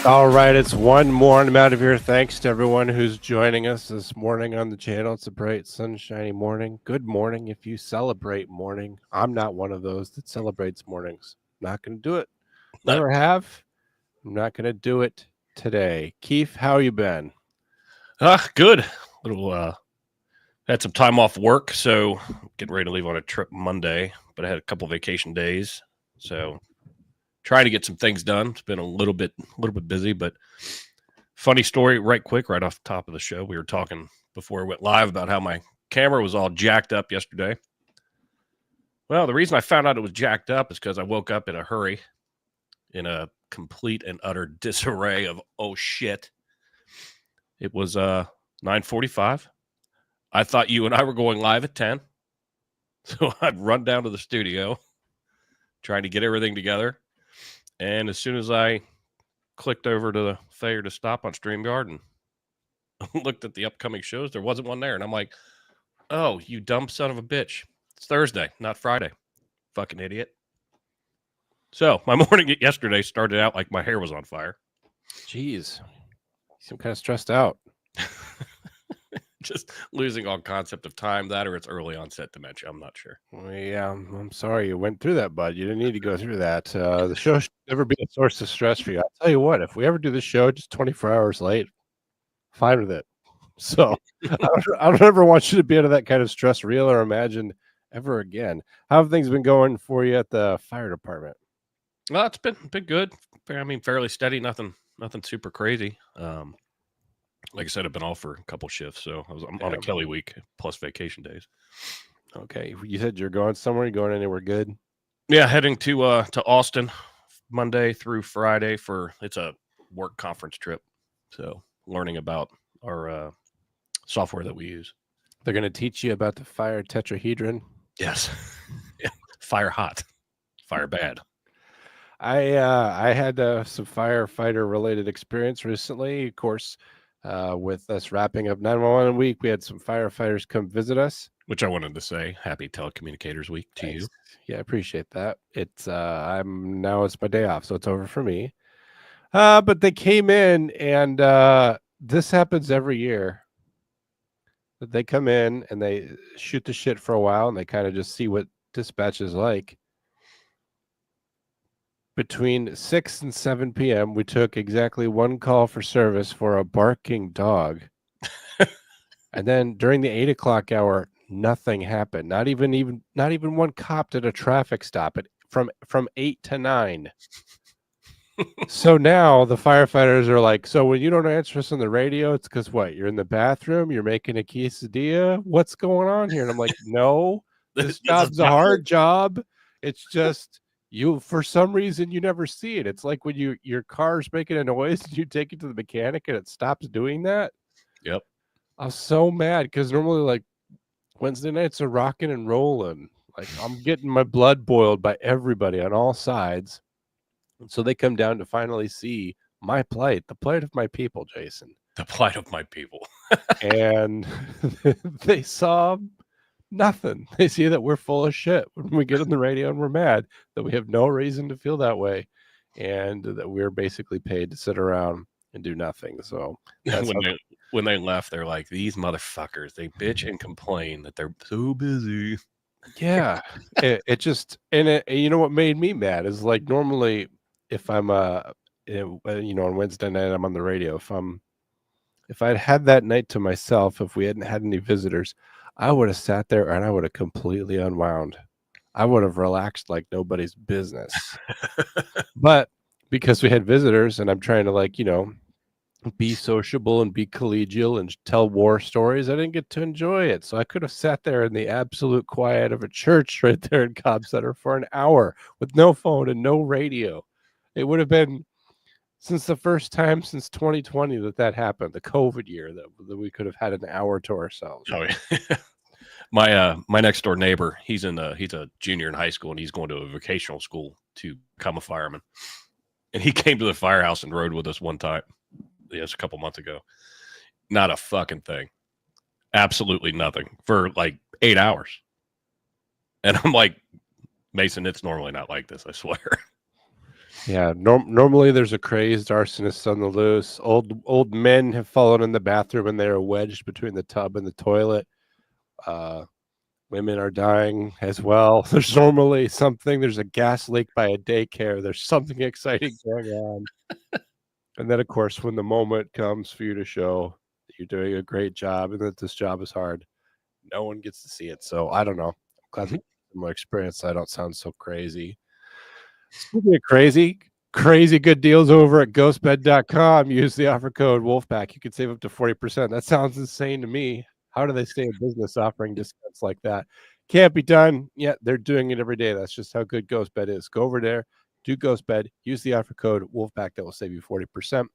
All right, it's one more, and I'm out of here. Thanks to everyone who's joining us this morning on the channel. It's a bright, sunshiny morning. Good morning if you celebrate morning. I'm not one of those that celebrates mornings. Not going to do it. Never have. I'm not going to do it today. Keith, how you been? Good. Had some time off work, so getting ready to leave on a trip Monday, but I had a couple vacation days, so trying to get some things done. It's been a little bit busy, but funny story right off the top of the show. We were talking before we went live about how my camera was all jacked up yesterday. Well, the reason I found out it was jacked up is because I woke up in a hurry, in a complete and utter disarray of, oh shit. It was 9:45. I thought you and I were going live at 10. So I'd run down to the studio, trying to get everything together. And as soon as I clicked over to the failure to stop on StreamYard and looked at the upcoming shows, there wasn't one there. And I'm like, oh, you dumb son of a bitch. It's Thursday, not Friday. Fucking idiot. So my morning yesterday started out like my hair was on fire. Jeez. You seem kind of stressed out. Just losing all concept of time, that or it's early onset dementia. I'm not sure. Yeah, I'm sorry you went through that, bud. You didn't need to go through that. The show should never be a source of stress for you. I'll tell you what, if we ever do the show just 24 hours late, fine with it. So I don't ever want you to be under that kind of stress, real or imagined, ever again. How have things been going for you at the fire department? Well, it's been good. I mean, fairly steady. Nothing super crazy. Like I said, I've been off for a couple shifts, so I'm on a Kelly week plus vacation days. Okay, you said you're going somewhere. You going anywhere good? Yeah, heading to Austin Monday through Friday it's a work conference trip. So learning about our software that we use. They're going to teach you about the fire tetrahedron. Yes, yeah. Fire hot, fire bad. I had some firefighter related experience recently. Of course. With us wrapping up 911 week, we had some firefighters come visit us. Which I wanted to say, happy Telecommunicators Week to you. Yeah, I appreciate that. It's it's my day off, so it's over for me. But they came in, and this happens every year. That they come in and they shoot the shit for a while, and they kind of just see what dispatch is like. Between 6 and 7 p.m., we took exactly one call for service for a barking dog. And then during the 8 o'clock hour, nothing happened. Not even one cop did a traffic stop from 8 to 9. So now the firefighters are like, so when you don't answer us on the radio, it's because what? You're in the bathroom, you're making a quesadilla? What's going on here? And I'm like, no, this job's a hard job. It's just... you, for some reason, you never see it. It's like when your car's making a noise and you take it to the mechanic and it stops doing that. Yep. I was so mad because normally, like, Wednesday nights are rocking and rolling. Like, I'm getting my blood boiled by everybody on all sides. And so they come down to finally see my plight, the plight of my people, Jason. The plight of my people. And they saw... nothing. They see that we're full of shit when we get on the radio and we're mad, that we have no reason to feel that way, and that we're basically paid to sit around and do nothing. So when they left, they're like, these motherfuckers, they bitch and complain that they're so busy. Yeah. it just, and you know what made me mad is, like, normally if I'm on Wednesday night I'm on the radio, if I'd had that night to myself, if we hadn't had any visitors, I would have sat there and I would have completely unwound. I would have relaxed like nobody's business. But because we had visitors and I'm trying to, be sociable and be collegial and tell war stories, I didn't get to enjoy it. So I could have sat there in the absolute quiet of a church right there in Cobb Center for an hour with no phone and no radio. It would have been... since the first time since 2020 that happened, the COVID year, that we could have had an hour to ourselves. Oh, yeah. My next door neighbor, he's a junior in high school, and he's going to a vocational school to become a fireman. And he came to the firehouse and rode with us one time. Yes, a couple months ago. Not a fucking thing. Absolutely nothing for like 8 hours. And I'm like, Mason, it's normally not like this, I swear. Yeah, normally there's a crazed arsonist on the loose. Old men have fallen in the bathroom and they are wedged between the tub and the toilet. Uh, Women are dying as well. There's normally something. There's a gas leak by a daycare. There's something exciting going on. And then, of course, when the moment comes for you to show that you're doing a great job and that this job is hard, no one gets to see it. So I don't know. I'm glad Mhm. from my experience, I don't sound so crazy. Speaking of crazy, crazy good deals over at ghostbed.com. Use the offer code Wolfpack. You can save up to 40%. That sounds insane to me. How do they stay in business offering discounts like that? Can't be done. Yet they're doing it every day. That's just how good Ghostbed is. Go over there, do Ghostbed, use the offer code Wolfpack. That will save you 40%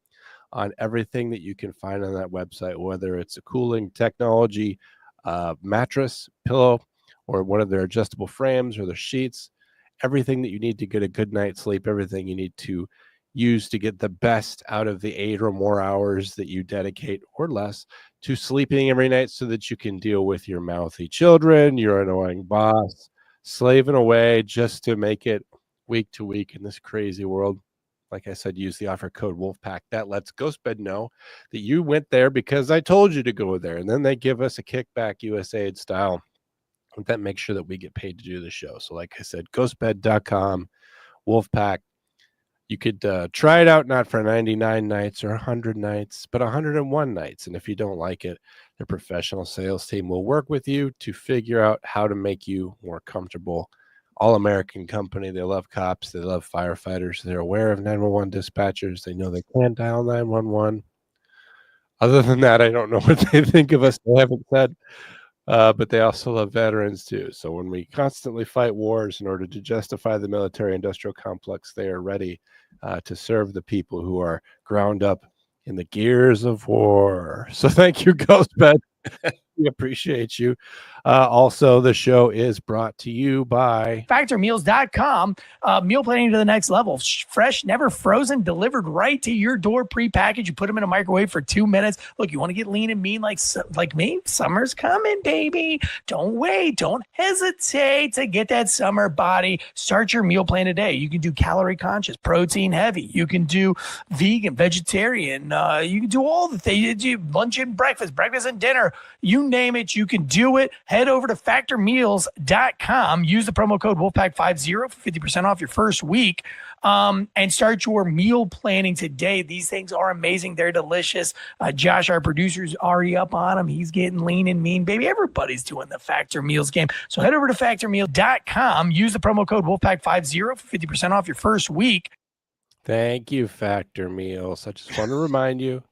on everything that you can find on that website, whether it's a cooling technology, mattress, pillow, or one of their adjustable frames or their sheets. Everything that you need to get a good night's sleep, everything you need to use to get the best out of the 8 or more hours that you dedicate or less to sleeping every night so that you can deal with your mouthy children, your annoying boss, slaving away just to make it week to week in this crazy world. Like I said, use the offer code Wolfpack. That lets Ghostbed know that you went there because I told you to go there. And then they give us a kickback USAID style. And that makes sure that we get paid to do the show. So, like I said, ghostbed.com, Wolfpack. You could try it out not for 99 nights or 100 nights, but 101 nights. And if you don't like it, the professional sales team will work with you to figure out how to make you more comfortable. All American company. They love cops. They love firefighters. They're aware of 911 dispatchers. They know they can dial 911. Other than that, I don't know what they think of us. They haven't said. But they also love veterans too. So when we constantly fight wars in order to justify the military industrial complex, they are ready to serve the people who are ground up in the gears of war. So thank you, Ghostbed. We appreciate you. Also, the show is brought to you by factormeals.com. Meal planning to the next level. Fresh, never frozen, delivered right to your door, pre-packaged. You put them in a microwave for 2 minutes. Look, you want to get lean and mean like me? Summer's coming, baby. Don't wait. Don't hesitate to get that summer body. Start your meal plan today. You can do calorie conscious, protein heavy. You can do vegan, vegetarian. You can do all the things. You do lunch and breakfast and dinner. You name it, you can do it. Head over to factormeals.com. Use the promo code Wolfpack50 for 50% off your first week. And start your meal planning today. These things are amazing. They're delicious. Josh, our producer, is already up on them. He's getting lean and mean, baby. Everybody's doing the Factor Meals game. So head over to factormeals.com. Use the promo code Wolfpack50 for 50% off your first week. Thank you, Factor Meals. I just want to remind you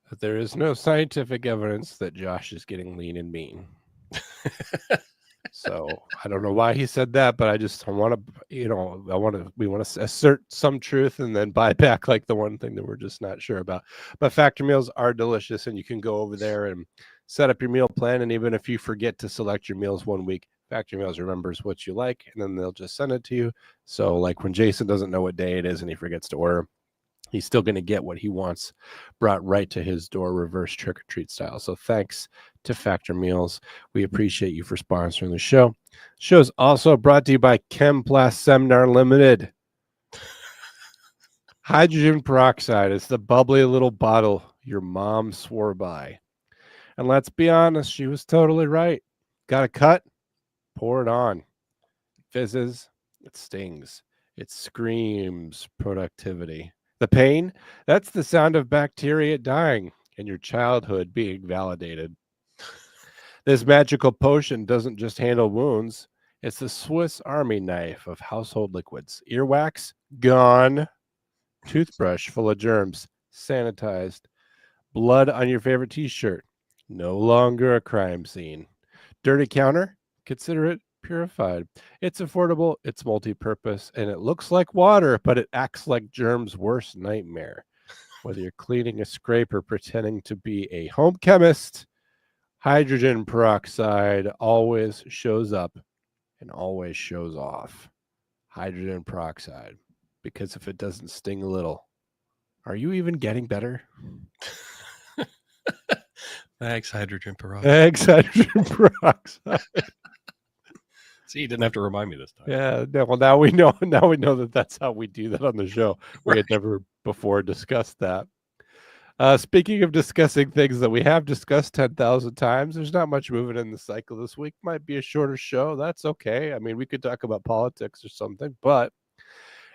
that there is no scientific evidence that Josh is getting lean and mean. So I don't know why he said that, but I want to, we want to assert some truth and then buy back like the one thing that we're just not sure about. But Factor Meals are delicious, and you can go over there and set up your meal plan. And even if you forget to select your meals one week, Factor Meals remembers what you like, and then they'll just send it to you. So like when Jason doesn't know what day it is and he forgets to order, he's still going to get what he wants brought right to his door, reverse trick or treat style. So thanks to Factor Meals. We appreciate you for sponsoring the show. The show is also brought to you by Chemplast Seminar Limited. Hydrogen peroxide is the bubbly little bottle your mom swore by. And let's be honest, she was totally right. Got a cut? Pour it on. It fizzes. It stings. It screams productivity. The pain? That's the sound of bacteria dying and your childhood being validated. This magical potion doesn't just handle wounds. It's the Swiss Army knife of household liquids. Earwax? Gone. Toothbrush full of germs. Sanitized. Blood on your favorite t-shirt. No longer a crime scene. Dirty counter? Consider it purified. It's affordable, it's multi-purpose, and it looks like water, but it acts like germs' worst nightmare. Whether you're cleaning a scrape or pretending to be a home chemist, hydrogen peroxide always shows up and always shows off. Hydrogen peroxide. Because if it doesn't sting a little, are you even getting better? Thanks, hydrogen peroxide. Thanks, hydrogen peroxide. See, you didn't have to remind me this time. Yeah, no, well, now we know. Now we know that that's how we do that on the show. We had never before discussed that. Speaking of discussing things that we have discussed 10,000 times, there's not much moving in the cycle this week. Might be a shorter show. That's okay. I mean, we could talk about politics or something, but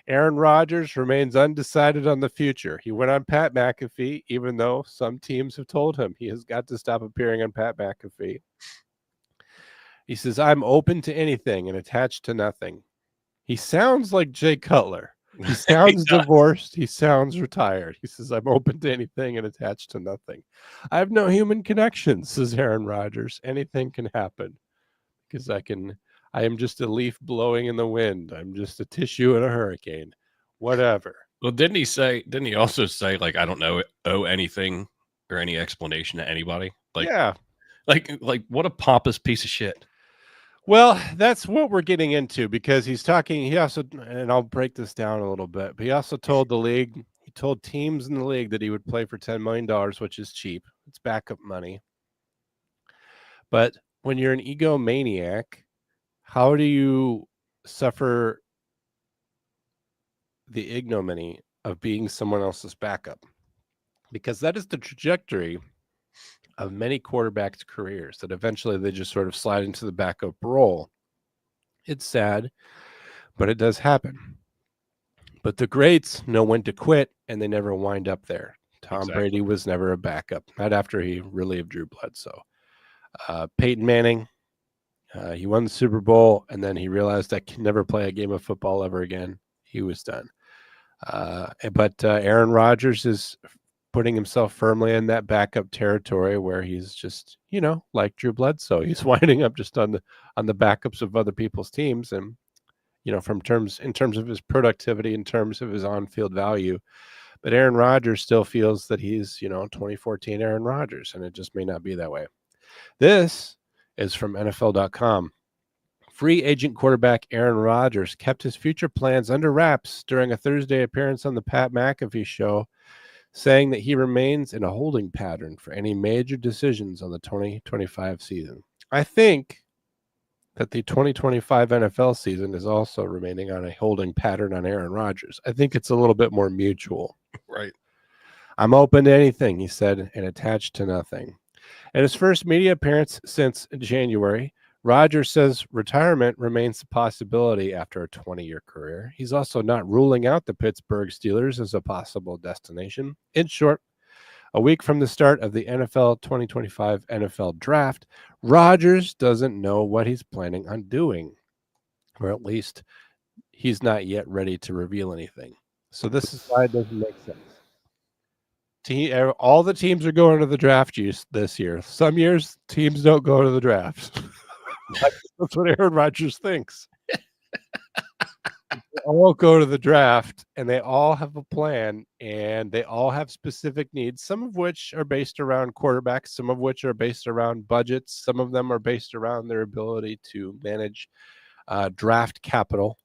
Aaron Rodgers remains undecided on the future. He went on Pat McAfee, even though some teams have told him he has got to stop appearing on Pat McAfee. He says, I'm open to anything and attached to nothing. He sounds like Jay Cutler. He sounds divorced. He sounds retired. He says, I'm open to anything and attached to nothing. I have no human connections, says Aaron Rodgers. Anything can happen because I am just a leaf blowing in the wind. I'm just a tissue in a hurricane. Whatever. Well, didn't he also say, like, I don't owe anything or any explanation to anybody? Like, yeah. Like what a pompous piece of shit. Well, that's what we're getting into because he's talking. He also, and I'll break this down a little bit, but he also told the league, he told teams in the league that he would play for $10 million, which is cheap. It's backup money. But when you're an egomaniac, how do you suffer the ignominy of being someone else's backup? Because that is the trajectory of many quarterbacks' careers, that eventually they just sort of slide into the backup role. It's sad, but it does happen. But the greats know when to quit, and they never wind up there. Tom Brady was never a backup, not after he relieved Drew Bledsoe. Peyton Manning, he won the Super Bowl, and then he realized I can never play a game of football ever again. He was done. But Aaron Rodgers is putting himself firmly in that backup territory where he's just, like Drew Bledsoe, he's winding up just on the backups of other people's teams. And, in terms of his productivity, in terms of his on-field value. But Aaron Rodgers still feels that he's, 2014 Aaron Rodgers, and it just may not be that way. This is from NFL.com. Free agent quarterback Aaron Rodgers kept his future plans under wraps during a Thursday appearance on the Pat McAfee show, saying that he remains in a holding pattern for any major decisions on the 2025 season. I think that the 2025 NFL season is also remaining on a holding pattern on Aaron Rodgers. I think it's a little bit more mutual. Right. I'm open to anything, he said, and attached to nothing. In his first media appearance since January, Rodgers says retirement remains a possibility after a 20-year career. He's also not ruling out the Pittsburgh Steelers as a possible destination. In short, a week from the start of the NFL 2025 NFL Draft, Rodgers doesn't know what he's planning on doing, or at least he's not yet ready to reveal anything. So this is why it doesn't make sense. All the teams are going to the draft this year. Some years, teams don't go to the draft. That's what Aaron Rodgers thinks. They all go to the draft, and they all have a plan, and they all have specific needs, some of which are based around quarterbacks, some of which are based around budgets, some of them are based around their ability to manage draft capital.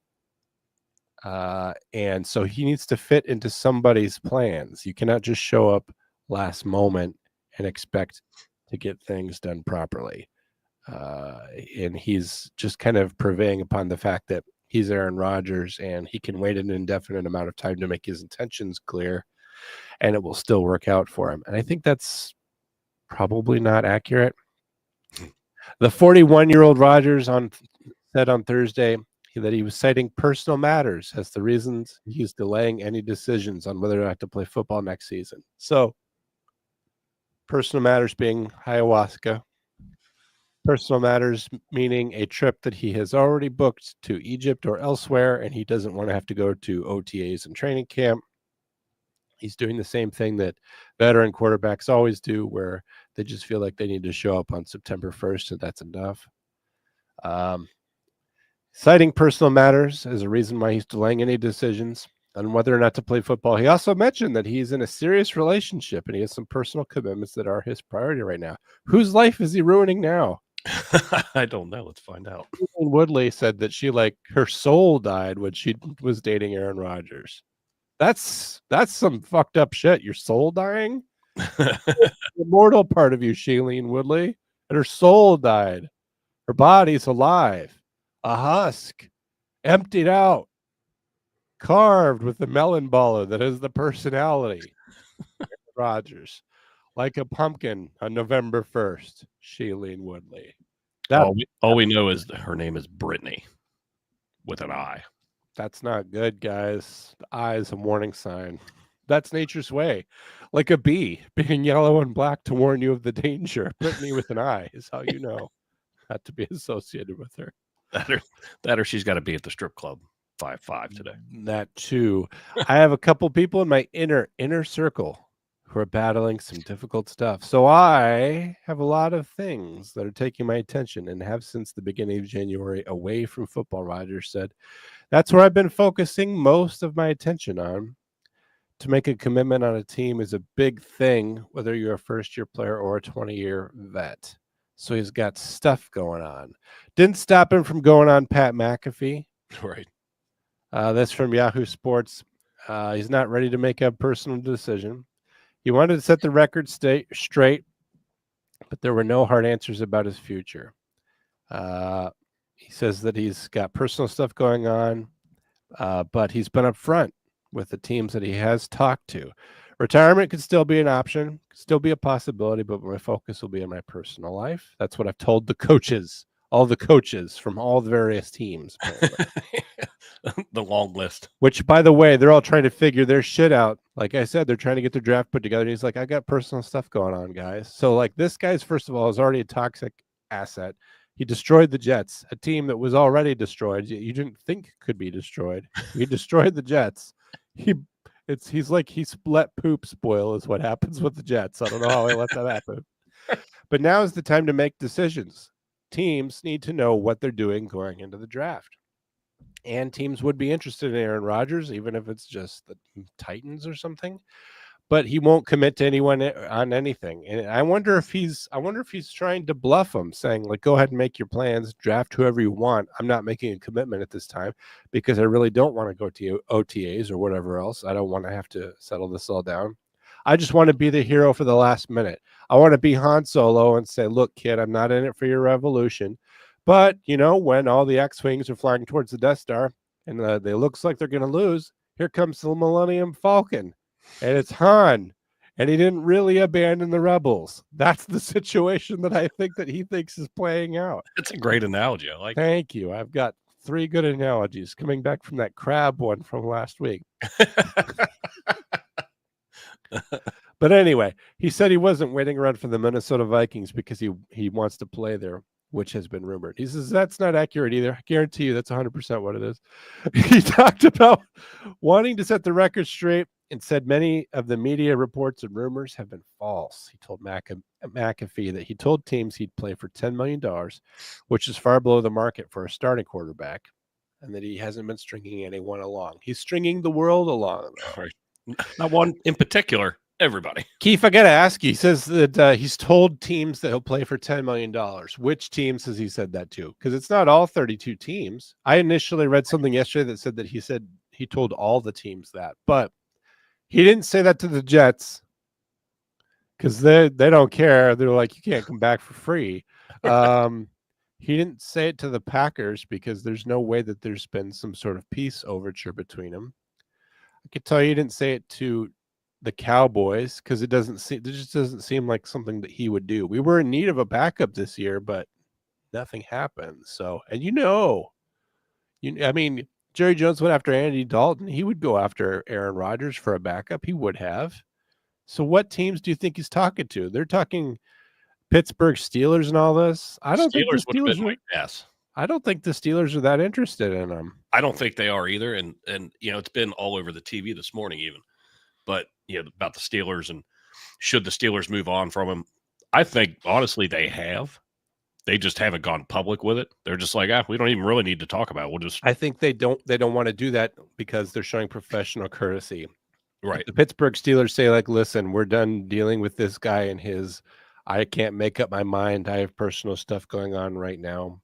And so he needs to fit into somebody's plans. You cannot just show up last moment and expect to get things done properly. And he's just kind of purveying upon the fact that he's Aaron Rodgers and he can wait an indefinite amount of time to make his intentions clear, and it will still work out for him. And I think that's probably not accurate. The 41-year-old Rodgers said on Thursday that he was citing personal matters as the reasons he's delaying any decisions on whether or not to play football next season. So, personal matters being ayahuasca. Personal matters meaning a trip that he has already booked to Egypt or elsewhere, and he doesn't want to have to go to OTAs and training camp. He's doing the same thing that veteran quarterbacks always do, where they just feel like they need to show up on September 1st, and that's enough. Citing personal matters as a reason why he's delaying any decisions on whether or not to play football. He also mentioned that he's in a serious relationship and he has some personal commitments that are his priority right now. Whose life is he ruining now? I don't know. Let's find out. Woodley said that her soul died when she was dating Aaron Rodgers. That's some fucked up shit. Your soul dying? The immortal part of you, Shailene Woodley, and her soul died. Her body's alive. a husk, emptied out, carved with the melon baller that is the personality. Rodgers, like a pumpkin on November 1st, Shailene Woodley. All we know is that her name is Brittany with an I. That's not good, guys. The eye is a warning sign. That's nature's way. Like a bee being yellow and black to warn you of the danger. Brittany with an eye is how you know not to be associated with her. That or she's got to be at the strip club 5-5 today. That too. I have a couple people in my inner circle who are battling some difficult stuff. So I have a lot of things that are taking my attention and have since the beginning of January away from football, Rodgers said. That's where I've been focusing most of my attention on. To make a commitment on a team is a big thing, whether you're a first-year player or a 20-year vet. So he's got stuff going on. Didn't stop him from going on Pat McAfee. Right. That's from Yahoo Sports. He's not ready to make a personal decision. He wanted to set the record straight, but there were no hard answers about his future. He says that he's got personal stuff going on, but he's been upfront with the teams that he has talked to. Retirement could still be an option, still be a possibility, but my focus will be on my personal life. That's what I've told the coaches, all the coaches from all the various teams. The long list. Which, by the way, they're all trying to figure their shit out. Like I said, they're trying to get their draft put together. And he's like, I got personal stuff going on, guys. So, like, this guy's, first of all, is already a toxic asset. He destroyed the Jets, a team that was already destroyed. You didn't think could be destroyed. He destroyed the Jets. He's like he's let poop spoil is what happens with the Jets. I don't know how he let that happen. But now is the time to make decisions. Teams need to know what they're doing going into the draft. And teams would be interested in Aaron Rodgers, even if it's just the Titans or something. But he won't commit to anyone on anything. And I wonder if he's trying to bluff them, saying, like, go ahead and make your plans, draft whoever you want. I'm not making a commitment at this time because I really don't want to go to OTAs or whatever else. I don't want to have to settle this all down. I just want to be the hero for the last minute. I want to be Han Solo and say, look, kid, I'm not in it for your revolution. But, you know, when all the X-Wings are flying towards the Death Star and they looks like they're going to lose, here comes the Millennium Falcon. And it's Han, and he didn't really abandon the rebels. That's the situation that I think that he thinks is playing out. That's a great analogy. I like. Thank you. I've got 3 good analogies coming back from that crab one from last week. But anyway, he said he wasn't waiting around for the Minnesota Vikings because he wants to play there, which has been rumored. He says that's not accurate either. I guarantee you that's 100% what it is. He talked about wanting to set the record straight and said many of the media reports and rumors have been false. He told McAfee that he told teams he'd play for $10 million, which is far below the market for a starting quarterback, and that he hasn't been stringing anyone along. He's stringing the world along. Right. Not one in particular, everybody. Keith, I got to ask you, he says that he's told teams that he'll play for $10 million. Which teams has he said that to? Because it's not all 32 teams. I initially read something yesterday that said that he told all the teams that, but he didn't say that to the Jets because they don't care. They're like, you can't come back for free. He didn't say it to the Packers because there's no way that there's been some sort of peace overture between them. I could tell you he didn't say it to the Cowboys because it just doesn't seem like something that he would do. We were in need of a backup this year, but nothing happened. So, and I mean, Jerry Jones went after Andy Dalton. He would go after Aaron Rodgers for a backup. He would have. So what teams do you think he's talking to? They're talking Pittsburgh Steelers and all this. I don't think the Steelers yes. I don't think the Steelers are that interested in him. I don't think they are either. And you know, it's been all over the TV this morning even. But, you know, about the Steelers and should the Steelers move on from him? I think, honestly, they have. They just haven't gone public with it. They're just like, we don't even really need to talk about it. We'll just. I think they don't want to do that because they're showing professional courtesy. Right. The Pittsburgh Steelers say, like, listen, we're done dealing with this guy and I can't make up my mind. I have personal stuff going on right now.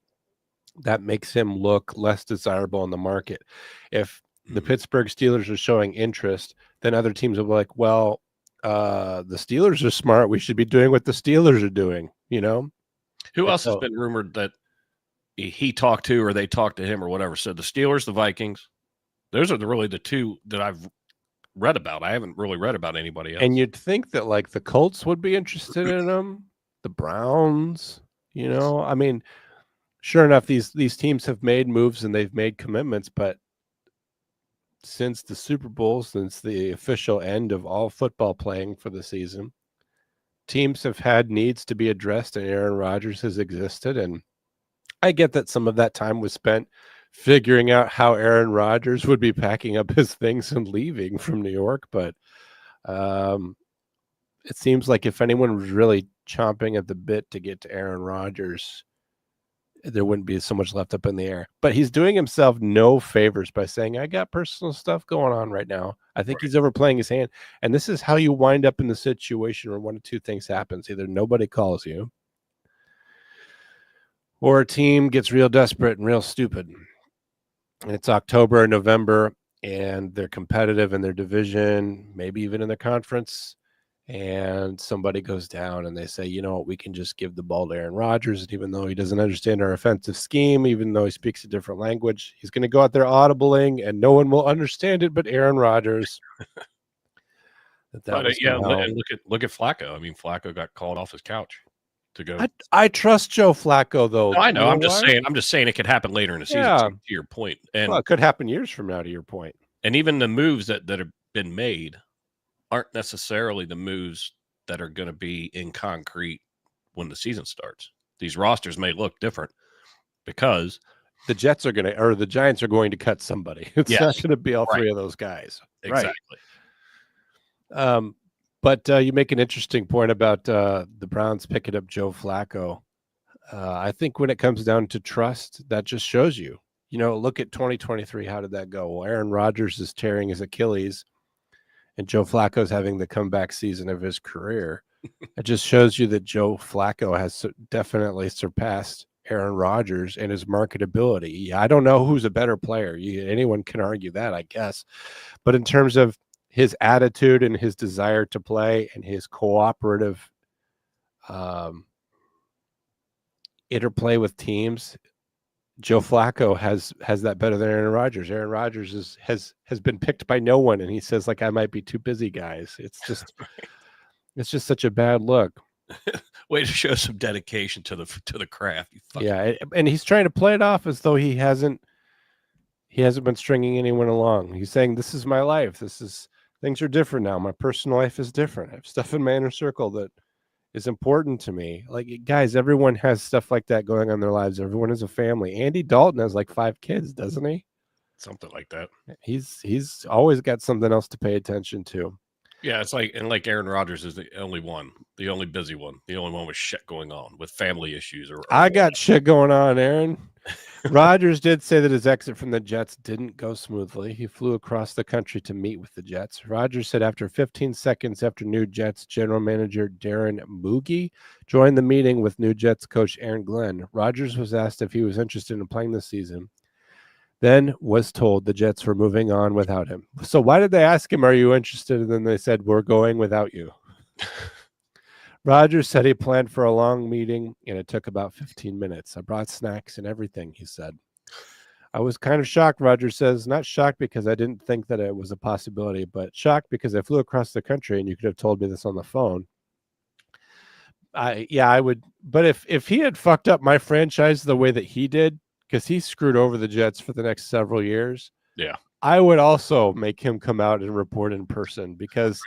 That makes him look less desirable in the market. If the Pittsburgh Steelers are showing interest, then other teams will be like, well, the Steelers are smart. We should be doing what the Steelers are doing, you know? Who else has been rumored that he talked to or they talked to him or whatever. So the Steelers, the Vikings, those are really the two that I've read about. I haven't really read about anybody else. And you'd think that like the Colts would be interested in him, the Browns, I mean, sure enough, these teams have made moves and they've made commitments, but since the Super Bowl, since the official end of all football playing for the season, teams have had needs to be addressed, and Aaron Rodgers has existed. And I get that some of that time was spent figuring out how Aaron Rodgers would be packing up his things and leaving from New York, but it seems like if anyone was really chomping at the bit to get to Aaron Rodgers, there wouldn't be so much left up in the air. But he's doing himself no favors by saying, I got personal stuff going on right now. I think he's overplaying his hand. And this is how you wind up in the situation where one of two things happens. Either nobody calls you, or a team gets real desperate and real stupid. And it's October or November, and they're competitive in their division, maybe even in their conference. And somebody goes down and they say, you know what, we can just give the ball to Aaron Rodgers. And even though he doesn't understand our offensive scheme, even though he speaks a different language, he's going to go out there audibling and no one will understand it but Aaron Rodgers. Look at Flacco. I mean, Flacco got called off his couch to go. I trust Joe Flacco, though. No, I know. I'm just saying it could happen later in the season, to your point. And it could happen years from now, to your point. And even the moves that have been made aren't necessarily the moves that are going to be in concrete when the season starts. These rosters may look different because the Giants are going to cut somebody. It's not going to be all three of those guys. Exactly. Right. But you make an interesting point about the Browns picking up Joe Flacco. I think when it comes down to trust, that just shows you. Look at 2023. How did that go? Well, Aaron Rodgers is tearing his Achilles, and Joe Flacco's having the comeback season of his career. It just shows you that Joe Flacco has definitely surpassed Aaron Rodgers in his marketability. I don't know who's a better player. Anyone can argue that, I guess. But in terms of his attitude and his desire to play and his cooperative interplay with teams, Joe Flacco has that better than Aaron Rodgers. Aaron Rodgers has been picked by no one, and he says, like, I might be too busy, guys. It's just it's just such a bad look. Way to show some dedication to the craft. And he's trying to play it off as though he hasn't been stringing anyone along. He's saying, this is my life. Things are different now. My personal life is different. I have stuff in my inner circle that is important to me. Like, guys, everyone has stuff like that going on in their lives. Everyone has a family. Andy Dalton has like 5 kids, doesn't he? Something like that. He's always got something else to pay attention to. Yeah, it's like Aaron Rodgers is the only one, the only busy one, the only one with shit going on, with family issues. I got shit going on, Aaron. Rodgers did say that his exit from the Jets didn't go smoothly. He flew across the country to meet with the Jets. Rodgers said after 15 seconds after new Jets general manager Darren Moogie joined the meeting with new Jets coach Aaron Glenn, Rodgers was asked if he was interested in playing this season, then was told the Jets were moving on without him. So why did they ask him, are you interested? And then they said, we're going without you. Rodgers said he planned for a long meeting, and it took about 15 minutes. I brought snacks and everything, he said. I was kind of shocked, Rodgers says. Not shocked because I didn't think that it was a possibility, but shocked because I flew across the country, and you could have told me this on the phone. I would. But if he had fucked up my franchise the way that he did, because he screwed over the Jets for the next several years, I would also make him come out and report in person because,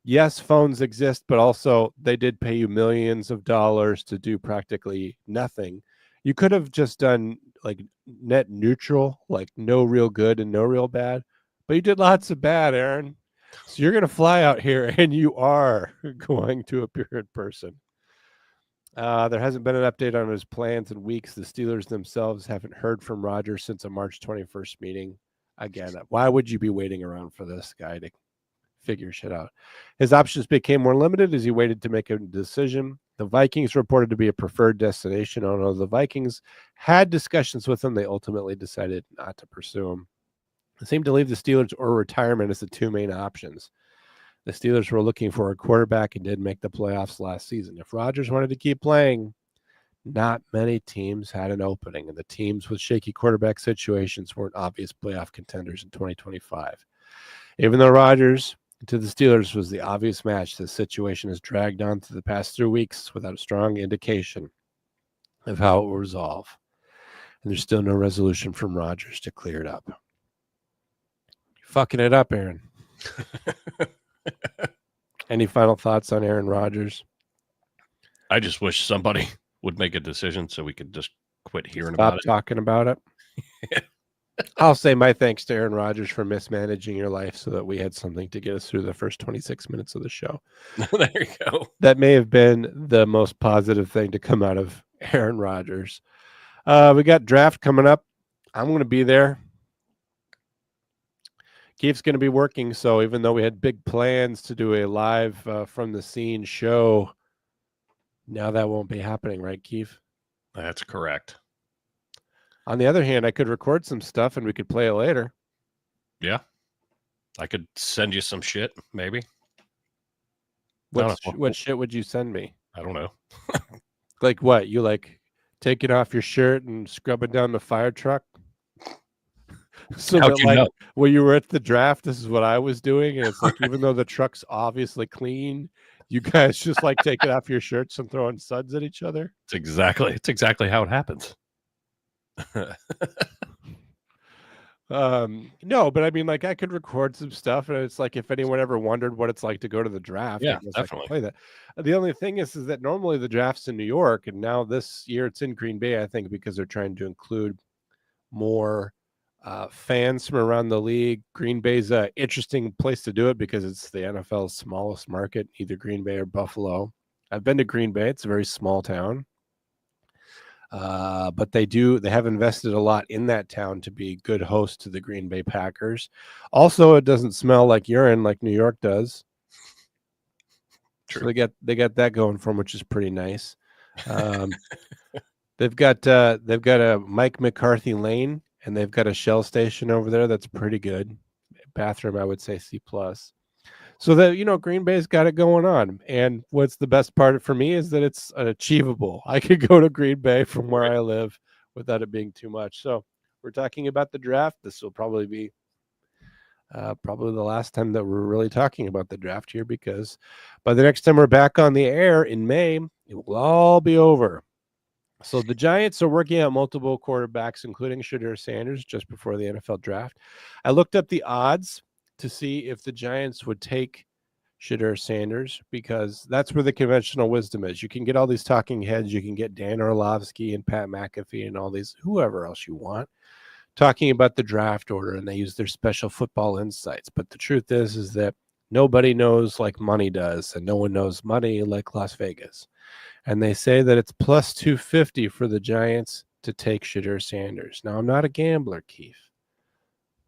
yes, phones exist, but also they did pay you millions of dollars to do practically nothing. You could have just done like net neutral, like no real good and no real bad, but you did lots of bad, Aaron. So you're going to fly out here and you are going to appear in person. There hasn't been an update on his plans in weeks. The Steelers themselves haven't heard from Rodgers since a March 21st meeting. Again, why would you be waiting around for this guy to figure shit out? His options became more limited as he waited to make a decision. The Vikings reported to be a preferred destination. Although the Vikings had discussions with him, they ultimately decided not to pursue him. They seemed to leave the Steelers or retirement as the two main options. The Steelers were looking for a quarterback and did make the playoffs last season. If Rodgers wanted to keep playing, not many teams had an opening, and the teams with shaky quarterback situations weren't obvious playoff contenders in 2025. Even though Rodgers to the Steelers was the obvious match, the situation has dragged on through the past 3 weeks without a strong indication of how it will resolve. And there's still no resolution from Rodgers to clear it up. You're fucking it up, Aaron. Any final thoughts on Aaron Rodgers? I just wish somebody would make a decision so we could just quit hearing Stop about it. talking about it. I'll say my thanks to Aaron Rodgers for mismanaging your life so that we had something to get us through the first 26 minutes of the show. There you go. That may have been the most positive thing to come out of Aaron Rodgers. We got draft coming up. I'm going to be there. Keith's going to be working, so even though we had big plans to do a live from the scene show, now that won't be happening, right, Keith? That's correct. On the other hand, I could record some stuff and we could play it later. Yeah. I could send you some shit, maybe. What shit would you send me? I don't know. Like what? You like taking off your shirt and scrubbing down the fire truck? So How'd that, you like, know? when you were at the draft, this is what I was doing. And it's like, even though the truck's obviously clean, you guys just like taking off your shirts and throwing suds at each other. It's exactly how it happens. No, but I mean, like, I could record some stuff, and it's like, if anyone ever wondered what it's like to go to the draft, Yeah, I guess I definitely. could play that. The only thing is that normally the draft's in New York, and now this year it's in Green Bay, I think, because they're trying to include more fans from around the league. Green Bay's an interesting place to do it because it's the NFL's smallest market, either Green Bay or Buffalo. I've been to Green Bay. It's a very small town. But they have invested a lot in that town to be good hosts to the Green Bay Packers. Also, it doesn't smell like urine like New York does. True. So they got that going for them, which is pretty nice. They've got a Mike McCarthy Lane, and they've got a Shell station over there that's pretty good. Bathroom, I would say C+. So that, Green Bay's got it going on. And what's the best part for me is that it's achievable. I could go to Green Bay from where I live without it being too much. So we're talking about the draft. This will probably be probably the last time that we're really talking about the draft here, because by the next time we're back on the air in May, it will all be over. So the Giants are working out multiple quarterbacks, including Shedeur Sanders, just before the NFL draft. I looked up the odds to see if the Giants would take Shedeur Sanders, because that's where the conventional wisdom is. You can get all these talking heads. You can get Dan Orlovsky and Pat McAfee and all these, whoever else you want, talking about the draft order, and they use their special football insights. But the truth is that nobody knows like money does, and no one knows money like Las Vegas. And they say that it's plus 250 for the Giants to take Shedeur Sanders. Now, I'm not a gambler, Keith,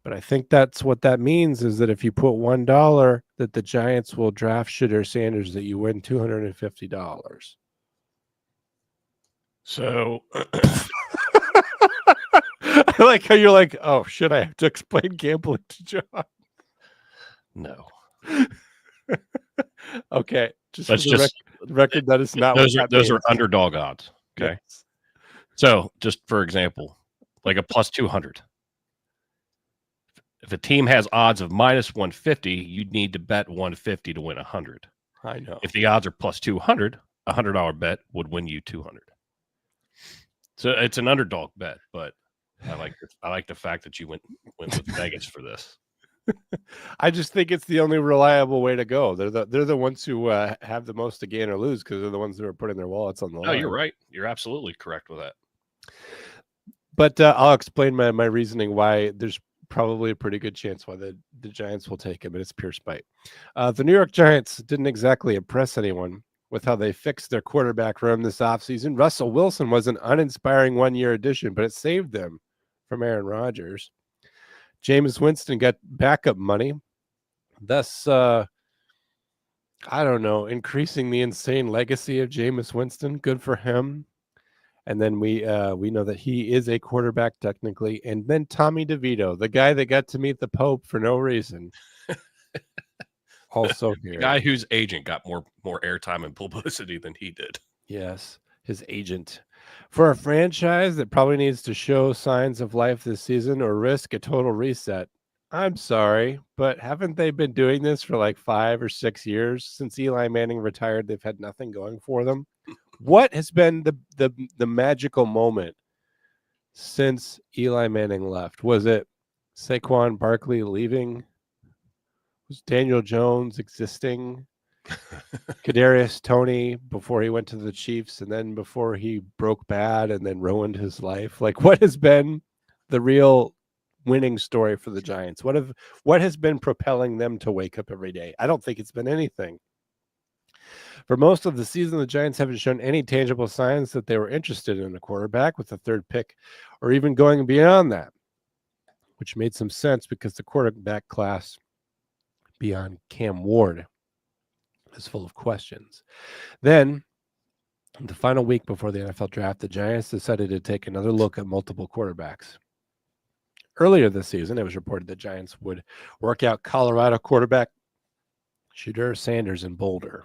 but I think that's what that means, is that if you put $1 that the Giants will draft Shedeur Sanders, that you win $250. So I like how you're like, oh, should I have to explain gambling to John? no. Okay. Let's just record that is not those are underdog odds. Okay. Yes. So just for example, like a plus 200. If a team has odds of minus 150, you'd need to bet 150 to win 100. I know. If the odds are plus 200, a $100 bet would win you 200. So it's an underdog bet, but I like the fact that you went with Vegas for this. I just think it's the only reliable way to go. They're the ones who have the most to gain or lose, because they're the ones who are putting their wallets on the line. No, you're right. You're absolutely correct with that. But I'll explain my reasoning why there's probably a pretty good chance why the Giants will take him, and it's pure spite. The New York Giants didn't exactly impress anyone with how they fixed their quarterback room this offseason. Russell Wilson was an uninspiring one-year addition, but it saved them from Aaron Rodgers. Jameis Winston got backup money, thus, I don't know, increasing the insane legacy of Jameis Winston. Good for him. And then we know that he is a quarterback technically. And then Tommy DeVito, the guy that got to meet the Pope for no reason, also here. The guy whose agent got more airtime and publicity than he did. Yes, his agent. For a franchise that probably needs to show signs of life this season or risk a total reset, I'm sorry, but haven't they been doing this for like 5 or 6 years? Since Eli Manning retired, they've had nothing going for them. What has been the magical moment since Eli Manning left? Was it Saquon Barkley leaving? Was Daniel Jones existing? Kadarius Toney before he went to the Chiefs, and then before he broke bad and then ruined his life? Like, what has been the real winning story for the Giants? What has been propelling them to wake up every day? I don't think it's been anything. For most of the season, the Giants haven't shown any tangible signs that they were interested in a quarterback with the third pick, or even going beyond that, which made some sense because the quarterback class beyond Cam Ward is full of questions. Then, the final week before the NFL draft, the Giants decided to take another look at multiple quarterbacks. Earlier this season, it was reported the Giants would work out Colorado quarterback Shedeur Sanders in Boulder.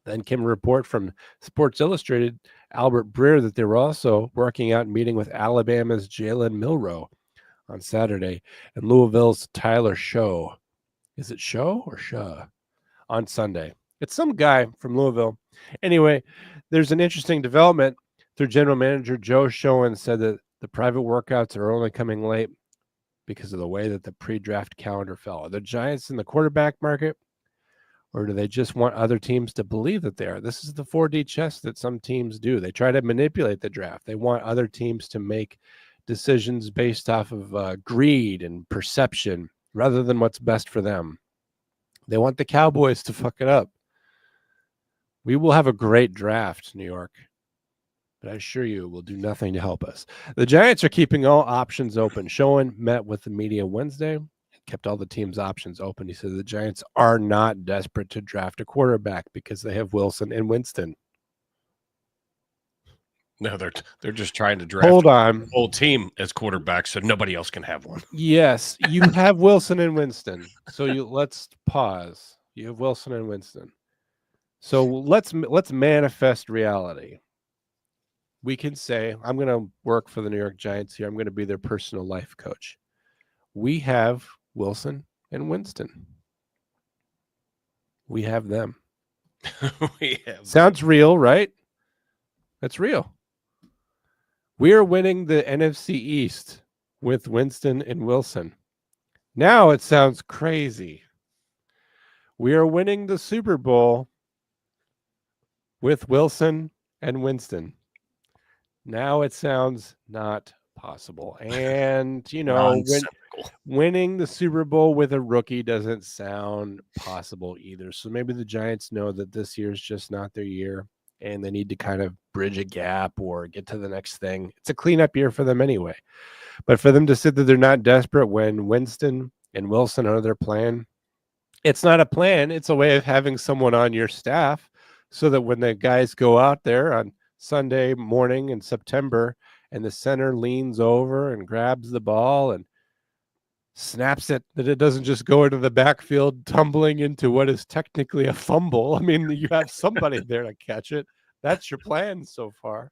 Then came a report from Sports Illustrated, Albert Breer, that they were also working out and meeting with Alabama's Jalen Milroe on Saturday and Louisville's Tyler Show. Is it Show or Shaw? On Sunday. It's some guy from Louisville. Anyway, there's an interesting development through general manager Joe Schoen said that the private workouts are only coming late because of the way that the pre-draft calendar fell. Are the Giants in the quarterback market, or do they just want other teams to believe that they are? This is the 4D chess that some teams do. They try to manipulate the draft. They want other teams to make decisions based off of greed and perception rather than what's best for them. They want the Cowboys to fuck it up. We will have a great draft, New York, but I assure you it will do nothing to help us. The Giants are keeping all options open. Schoen met with the media Wednesday and kept all the team's options open. He said the Giants are not desperate to draft a quarterback because they have Wilson and Winston. No, they're just trying to draft Hold on. the whole team as quarterback so nobody else can have one. Yes, you have Wilson and Winston. So let's pause. You have Wilson and Winston. So let's manifest reality. We can say, I'm going to work for the New York Giants here. I'm going to be their personal life coach. We have Wilson and Winston. We have them. Sounds real, right? That's real. We are winning the NFC East with Winston and Wilson. Now it sounds crazy. We are winning the Super Bowl with Wilson and Winston. Now it sounds not possible. And, winning the Super Bowl with a rookie doesn't sound possible either. So maybe the Giants know that this year is just not their year and they need to kind of bridge a gap or get to the next thing. It's a cleanup year for them anyway. But for them to say that they're not desperate when Winston and Wilson are their plan, it's not a plan. It's a way of having someone on your staff so that when the guys go out there on Sunday morning in September and the center leans over and grabs the ball and snaps it, that it doesn't just go into the backfield tumbling into what is technically a fumble. I mean, you have somebody there to catch it. That's your plan so far.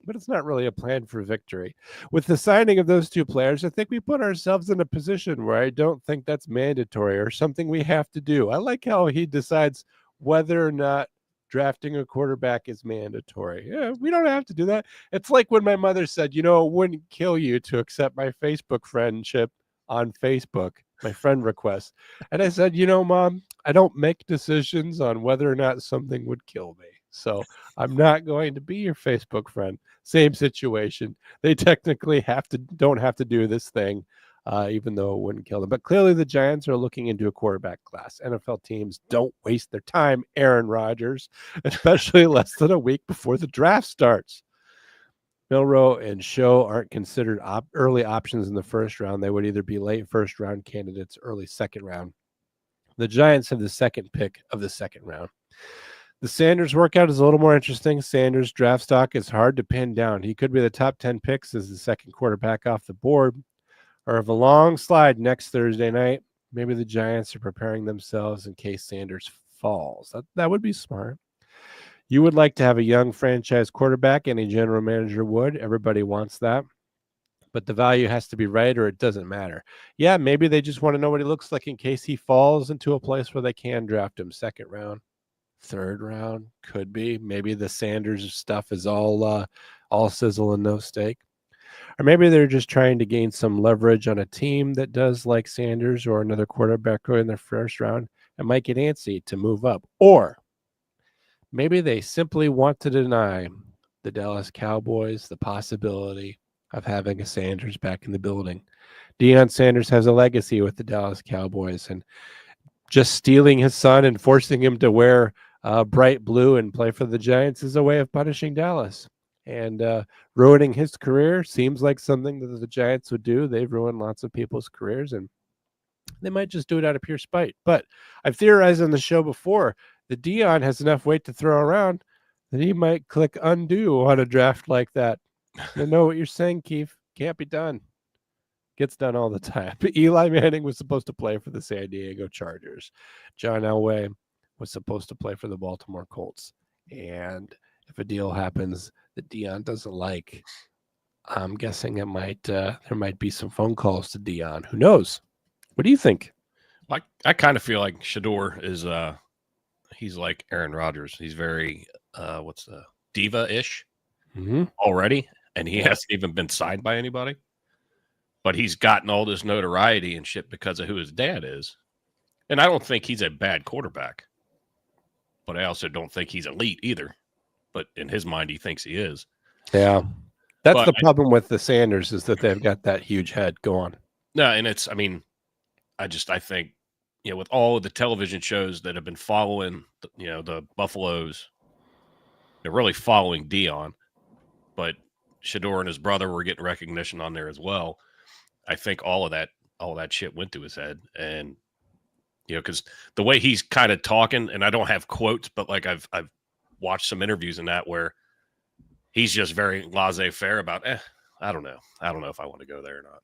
But it's not really a plan for victory. With the signing of those two players, I think we put ourselves in a position where I don't think that's mandatory or something we have to do. I like how he decides whether or not drafting a quarterback is mandatory. Yeah, we don't have to do that. It's like when my mother said, it wouldn't kill you to accept my Facebook friendship on Facebook, my friend request. And I said, Mom, I don't make decisions on whether or not something would kill me. So I'm not going to be your Facebook friend. Same situation. They technically don't have to do this thing, even though it wouldn't kill them. But clearly the Giants are looking into a quarterback class. NFL teams don't waste their time, Aaron Rodgers, especially less than a week before the draft starts. Milroe and Show aren't considered early options in the first round. They would either be late first round candidates, early second round. The Giants have the second pick of the second round. The Sanders workout is a little more interesting. Sanders' draft stock is hard to pin down. He could be the top 10 picks as the second quarterback off the board, or if a long slide next Thursday night, maybe the Giants are preparing themselves in case Sanders falls. That would be smart. You would like to have a young franchise quarterback, any general manager would. Everybody wants that. But the value has to be right or it doesn't matter. Yeah, maybe they just want to know what he looks like in case he falls into a place where they can draft him second round, third round, could be. Maybe the Sanders stuff is all sizzle and no steak. Or maybe they're just trying to gain some leverage on a team that does like Sanders or another quarterback in their first round and might get antsy to move up. Or maybe they simply want to deny the Dallas Cowboys the possibility of having a Sanders back in the building. Deion Sanders has a legacy with the Dallas Cowboys, and just stealing his son and forcing him to wear bright blue and play for the Giants is a way of punishing Dallas. And ruining his career seems like something that the Giants would do. They've ruined lots of people's careers, and they might just do it out of pure spite. But I've theorized on the show before that Deion has enough weight to throw around that he might click undo on a draft like that. I know what you're saying, Keith. Can't be done. Gets done all the time. Eli Manning was supposed to play for the San Diego Chargers. John Elway was supposed to play for the Baltimore Colts. And if a deal happens that Deion doesn't like, I'm guessing there might be some phone calls to Deion. Who knows? What do you think? I kind of feel like Shador is he's like Aaron Rodgers. He's very diva-ish already, and he hasn't even been signed by anybody. But he's gotten all this notoriety and shit because of who his dad is. And I don't think he's a bad quarterback. But I also don't think he's elite either. But in his mind, he thinks he is. Yeah. That's the problem with the Sanders is that they've got that huge head. Go on. No, and I think, with all of the television shows that have been following, the Buffaloes, they're really following Deion. But Shador and his brother were getting recognition on there as well. I think all of that shit went to his head. And, because the way he's kind of talking, and I don't have quotes, but like I've watched some interviews in that where he's just very laissez-faire about, I don't know. I don't know if I want to go there or not.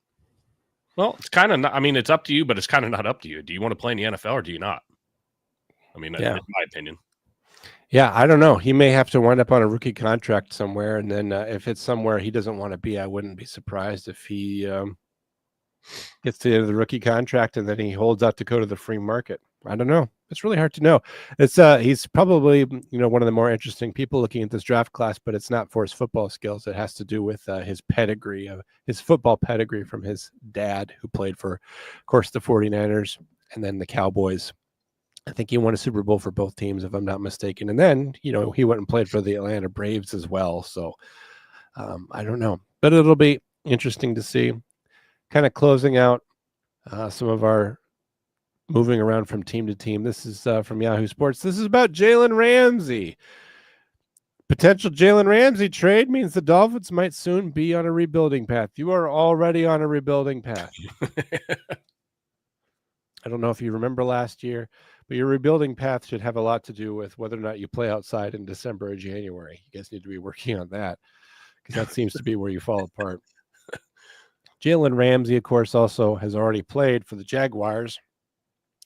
Well, it's kind of not, it's up to you, but it's kind of not up to you. Do you want to play in the NFL or do you not? That's my opinion. Yeah, I don't know. He may have to wind up on a rookie contract somewhere. And then if it's somewhere he doesn't want to be, I wouldn't be surprised if he gets to the end of the rookie contract and then he holds out to go to the free market. I don't know. It's really hard to know. It's he's probably one of the more interesting people looking at this draft class, but it's not for his football skills. It has to do with his pedigree, his football pedigree from his dad, who played for, of course, the 49ers and then the Cowboys. I think he won a Super Bowl for both teams, if I'm not mistaken. And then, he went and played for the Atlanta Braves as well. So I don't know, but it'll be interesting to see. Kind of closing out some of our moving around from team to team. This is from Yahoo Sports. This is about Jalen Ramsey. Potential Jalen Ramsey trade means the Dolphins might soon be on a rebuilding path. You are already on a rebuilding path. I don't know if you remember last year, but your rebuilding path should have a lot to do with whether or not you play outside in December or January. You guys need to be working on that because that seems to be where you fall apart. Jalen Ramsey, of course, also has already played for the Jaguars.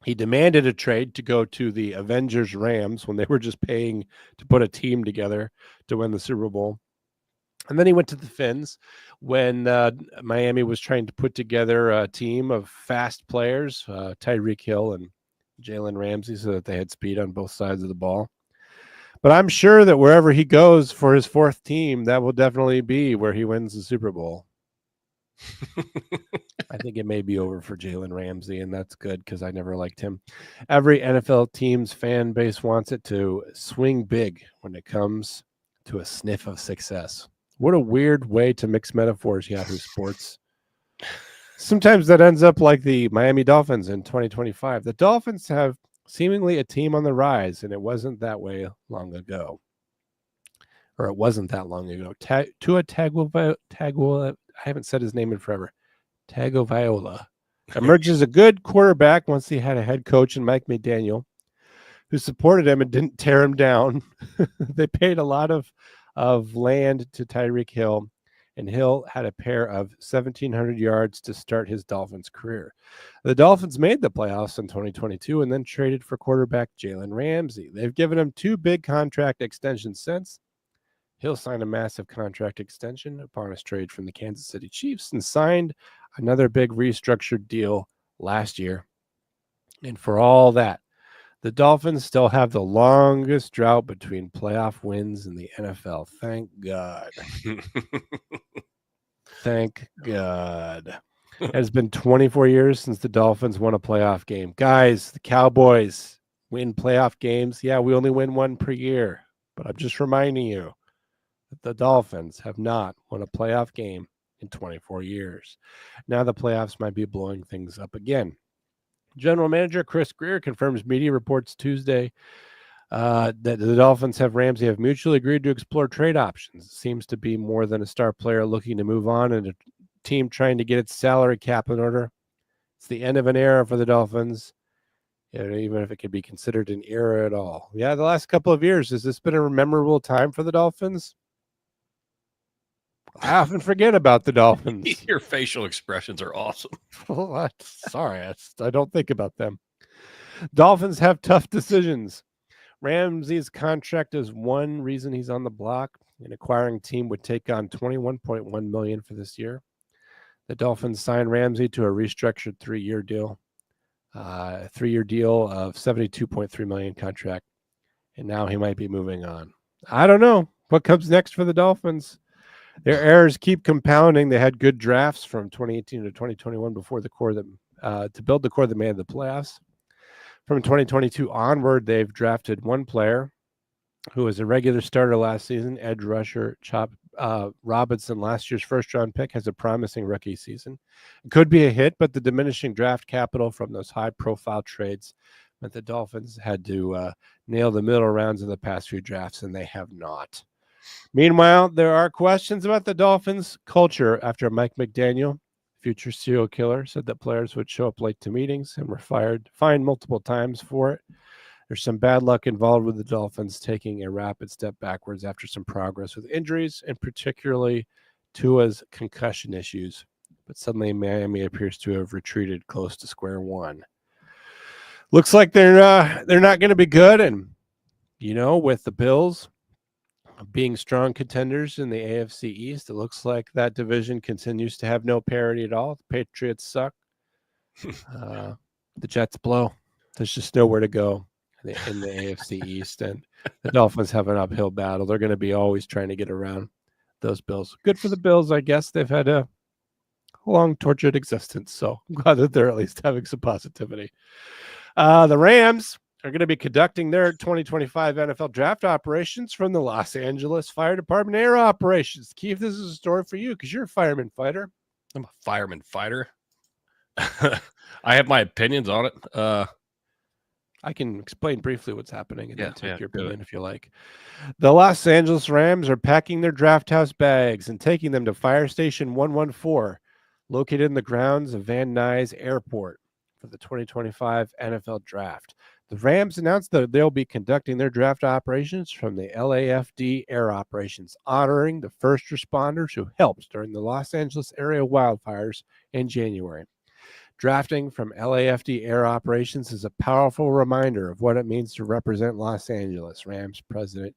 He demanded a trade to go to the Avengers Rams when they were just paying to put a team together to win the Super Bowl. And then he went to the Fins when Miami was trying to put together a team of fast players, Tyreek Hill and Jalen Ramsey, so that they had speed on both sides of the ball. But I'm sure that wherever he goes for his fourth team, that will definitely be where he wins the Super Bowl. I think it may be over for Jalen Ramsey, and that's good because I never liked him. Every NFL team's fan base wants it to swing big when it comes to a sniff of success. What a weird way to mix metaphors, Yahoo Sports. Sometimes that ends up like the Miami Dolphins in 2025. The Dolphins have seemingly a team on the rise, and it wasn't that way long ago. Or it wasn't that long ago. Tua Tagovailoa, I haven't said his name in forever. Tagovailoa emerged as a good quarterback once he had a head coach in Mike McDaniel, who supported him and didn't tear him down. They paid a lot of land to Tyreek Hill, and Hill had a pair of 1,700 yards to start his Dolphins career. The Dolphins made the playoffs in 2022 and then traded for quarterback Jalen Ramsey. They've given him 2 big contract extensions since. Hill signed a massive contract extension upon his trade from the Kansas City Chiefs and signed another big restructured deal last year. And for all that, the Dolphins still have the longest drought between playoff wins in the NFL. Thank God. Thank God. It has been 24 years since the Dolphins won a playoff game. Guys, the Cowboys win playoff games. Yeah, we only win one per year. But I'm just reminding you that the Dolphins have not won a playoff game in 24 years. Now the playoffs might be blowing things up again. General Manager Chris Greer confirms media reports Tuesday that the Dolphins have Ramsey have mutually agreed to explore trade options. It seems to be more than a star player looking to move on and a team trying to get its salary cap in order. It's the end of an era for the Dolphins, even if it could be considered an era at all. Yeah, the last couple of years, has this been a memorable time for the Dolphins? I often forget about the Dolphins. Your facial expressions are awesome. Well, sorry, I don't think about them. Dolphins have tough decisions. Ramsey's contract is one reason he's on the block. An acquiring team would take on $21.1 million for this year. The Dolphins signed Ramsey to a restructured 3-year deal. A 3-year deal of $72.3 million contract. And now he might be moving on. I don't know what comes next for the Dolphins. Their errors keep compounding. They had good drafts from 2018 to 2021 before the core that to build the core that made the playoffs. From 2022 onward, they've drafted one player who was a regular starter last season, edge rusher Chop Robinson, last year's first-round pick, has a promising rookie season. It could be a hit, but the diminishing draft capital from those high-profile trades meant the Dolphins had to nail the middle rounds of the past few drafts, and they have not. Meanwhile, there are questions about the Dolphins' culture after Mike McDaniel, future serial killer, said that players would show up late to meetings and were fined multiple times for it. There's some bad luck involved with the Dolphins taking a rapid step backwards after some progress with injuries, and particularly Tua's concussion issues. But suddenly Miami appears to have retreated close to square one. Looks like they're not going to be good. And, with the Bills being strong contenders in the AFC East, it looks like that division continues to have no parity at all. The Patriots suck. The Jets blow. There's just nowhere to go in the AFC East, and the Dolphins have an uphill battle. They're going to be always trying to get around those Bills. Good for the Bills, I guess. They've had a long, tortured existence, so I'm glad that they're at least having some positivity. The Rams are going to be conducting their 2025 NFL draft operations from the Los Angeles Fire Department Air Operations. Keith, this is a story for you because you're a fireman fighter. I'm a fireman fighter. I have my opinions on it. I can explain briefly what's happening and then take your opinion if you like. The Los Angeles Rams are packing their draft house bags and taking them to Fire Station 114, located in the grounds of Van Nuys Airport, for the 2025 NFL Draft. The Rams announced that they'll be conducting their draft operations from the LAFD Air Operations, honoring the first responders who helped during the Los Angeles area wildfires in January. Drafting from LAFD Air Operations is a powerful reminder of what it means to represent Los Angeles, Rams president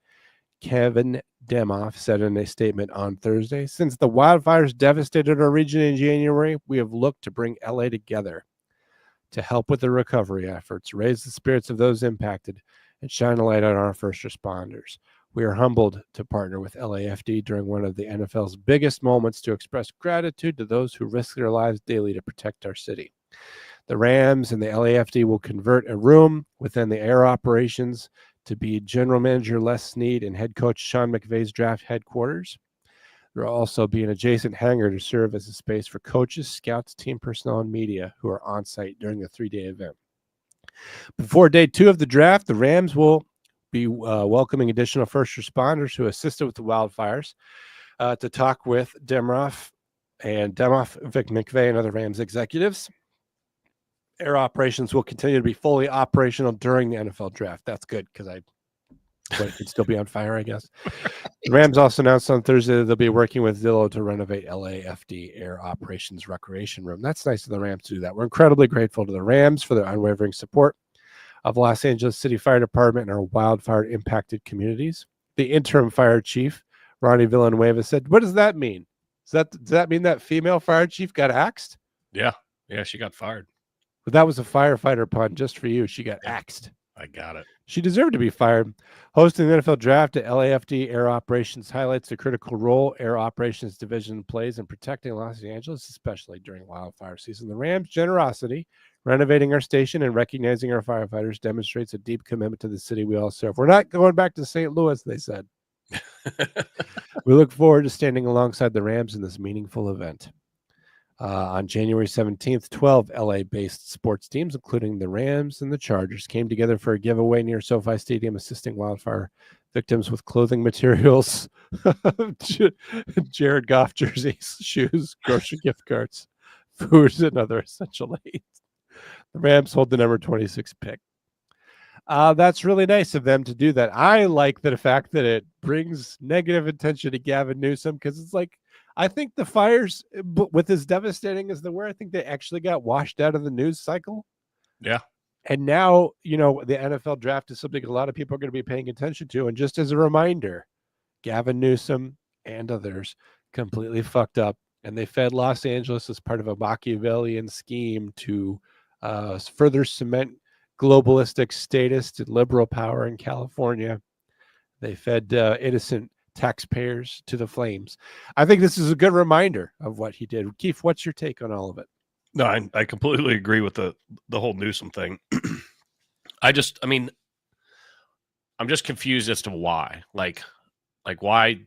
Kevin Demoff said in a statement on Thursday. Since the wildfires devastated our region in January, we have looked to bring LA together to help with the recovery efforts, raise the spirits of those impacted, and shine a light on our first responders. We are humbled to partner with LAFD during one of the NFL's biggest moments to express gratitude to those who risk their lives daily to protect our city. The Rams and the LAFD will convert a room within the air operations to be General Manager Les Snead and head coach Sean McVay's draft headquarters. There will also be an adjacent hangar to serve as a space for coaches, scouts, team personnel, and media who are on site during the 3-day event. Before day 2 of the draft, the Rams will be welcoming additional first responders who assisted with the wildfires to talk with Demoff, Vic McVay, and other Rams executives. Air operations will continue to be fully operational during the NFL draft. That's good because I but it could still be on fire, I guess. The Rams also announced on Thursday that they'll be working with Zillow to renovate LAFD Air Operations Recreation Room. That's nice of the Rams to do that. We're incredibly grateful to the Rams for their unwavering support of Los Angeles City Fire Department and our wildfire-impacted communities. The interim fire chief, Ronnie Villanueva, said, "What does that mean? Does that mean that female fire chief got axed?" Yeah, she got fired. But that was a firefighter pun just for you. She got axed. I got it. She deserved to be fired. Hosting the NFL draft at LAFD Air Operations highlights the critical role Air Operations Division plays in protecting Los Angeles, especially during wildfire season. The Rams' generosity, renovating our station and recognizing our firefighters demonstrates a deep commitment to the city we all serve. We're not going back to St. Louis, they said. We look forward to standing alongside the Rams in this meaningful event. On January 17th, 12 LA-based sports teams, including the Rams and the Chargers, came together for a giveaway near SoFi Stadium, assisting wildfire victims with clothing materials, Jared Goff jerseys, shoes, grocery gift cards, food, and other essential aids. The Rams hold the number 26 pick. That's really nice of them to do that. I like the fact that it brings negative attention to Gavin Newsom, because it's like, I think the fires, with as devastating as they were, I think they actually got washed out of the news cycle. Yeah. And now, the NFL draft is something a lot of people are going to be paying attention to. And just as a reminder, Gavin Newsom and others completely fucked up. And they fed Los Angeles as part of a Machiavellian scheme to further cement globalistic statist and liberal power in California. They fed innocent taxpayers to the flames. I think this is a good reminder of what he did. Keith, what's your take on all of it? No, I completely agree with the whole Newsom thing. I'm just confused as to why. Like why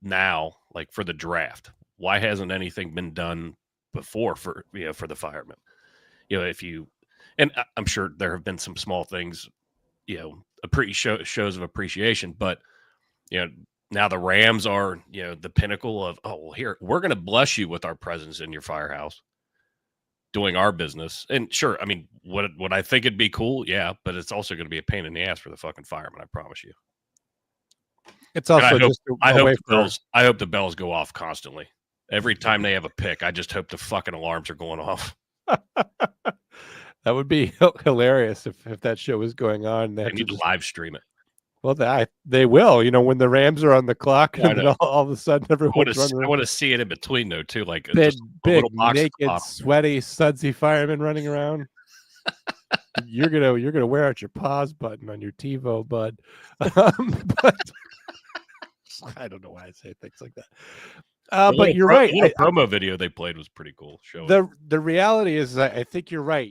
now? Like for the draft, why hasn't anything been done before for the firemen? And I'm sure there have been some small things, shows of appreciation, but now the Rams are, the pinnacle of, here, we're going to bless you with our presence in your firehouse, doing our business. And sure, would I think it'd be cool? Yeah, but it's also going to be a pain in the ass for the fucking firemen, I promise you. It's also I hope the bells go off constantly. Every time they have a pick, I just hope the fucking alarms are going off. That would be hilarious if that show was going on. They need to live stream it. Well, they will. When the Rams are on the clock, and then all of a sudden everyone's running. I want to see it in between, though, too. Like big, naked, sweaty, sudsy firemen running around. You're gonna wear out your pause button on your TiVo, bud. But I don't know why I say things like that. But you're right. The promo video they played was pretty cool. The reality is, I think you're right.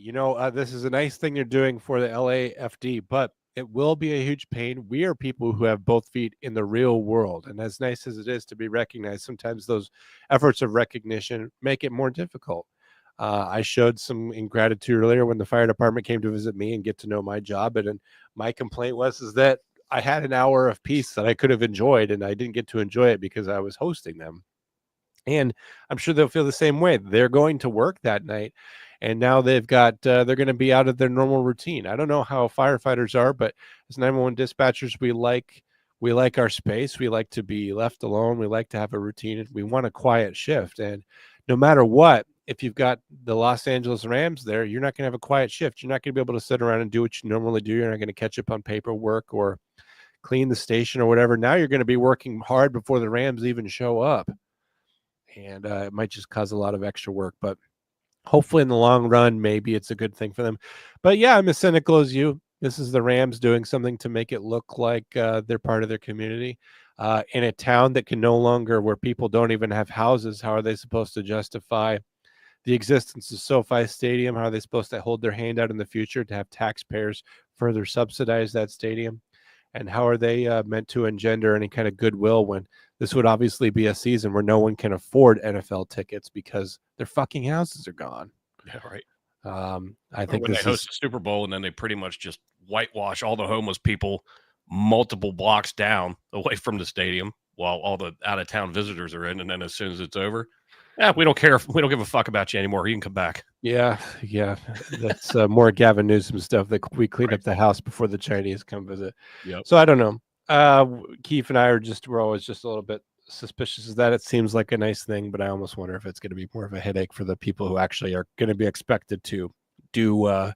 This is a nice thing they're doing for the LAFD, but it will be a huge pain. We are people who have both feet in the real world. And as nice as it is to be recognized, sometimes those efforts of recognition make it more difficult. I showed some ingratitude earlier when the fire department came to visit me and get to know my job. And my complaint was that I had an hour of peace that I could have enjoyed, and I didn't get to enjoy it because I was hosting them. And I'm sure they'll feel the same way. They're going to work that night, and now they're going to be out of their normal routine. I don't know how firefighters are, but as 911 dispatchers, we like our space. We like to be left alone. We like to have a routine. We want a quiet shift. And no matter what, if you've got the Los Angeles Rams there, you're not going to have a quiet shift. You're not going to be able to sit around and do what you normally do. You're not going to catch up on paperwork or clean the station or whatever. Now you're going to be working hard before the Rams even show up. And it might just cause a lot of extra work, but hopefully in the long run, maybe it's a good thing for them. But yeah, I'm as cynical as you. This is the Rams doing something to make it look like they're part of their community. In a town that can no longer, where people don't even have houses, how are they supposed to justify the existence of SoFi Stadium? How are they supposed to hold their hand out in the future to have taxpayers further subsidize that stadium? And how are they meant to engender any kind of goodwill when this would obviously be a season where no one can afford NFL tickets because their fucking houses are gone? Yeah, right. I think when they host a Super Bowl and then they pretty much just whitewash all the homeless people multiple blocks down away from the stadium while all the out-of-town visitors are in, and then as soon as it's over, we don't care. We don't give a fuck about you anymore. You can come back. Yeah. That's more Gavin Newsom stuff. That we clean up the house before the Chinese come visit. Yep. So I don't know. Keith and I we're always just a little bit suspicious of that. It seems like a nice thing, but I almost wonder if it's going to be more of a headache for the people who actually are going to be expected to do